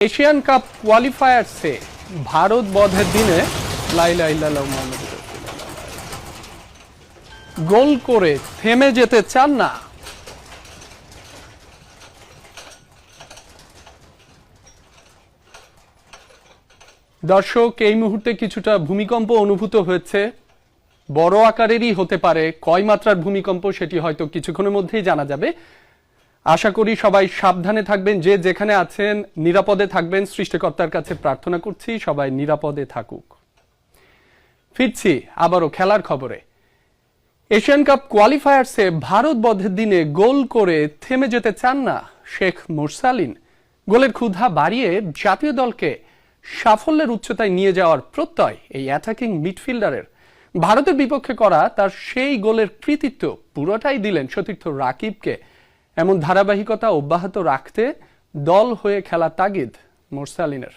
Asian cup কোয়ালিফায়ার্সে Bharat বধের দিনে গোল করে থেমে যেতে চান না। দর্শক, এই মুহূর্তে কিছুটা ভূমিকম্প অনুভূত হয়েছে। বড় আকারেরই হতে পারে, কয় মাত্রার ভূমিকম্প সেটি হয়তো কিছুক্ষণের মধ্যেই জানা যাবে। আশা করি সবাই সাবধানে থাকবেন, যে যেখানে আছেন নিরাপদে থাকবেন। সৃষ্টিকর্তার কাছে প্রার্থনা করছি সবাই নিরাপদে থাকুক। ফিরছি আবারও খেলার খবরে। এশিয়ান কাপ কোয়ালিফায়ার্সে ভারত বধের দিনে গোল করে থেমে যেতে চান না শেখ মুরসালিন। গোলের ক্ষুধা বাড়িয়ে জাতীয় দলকে সাফল্যের উচ্চতায় নিয়ে যাওয়ার প্রত্যয় এই অ্যাটাকিং মিডফিল্ডারের। ভারতের বিপক্ষে করা তার সেই গোলের কৃতিত্ব পুরোটাই দিলেন সতীর্থ রাকিবকে। এমন ধারাবাহিকতা অব্যাহত রাখতে দল হয়ে খেলা তাগিদ মুরসালিনের।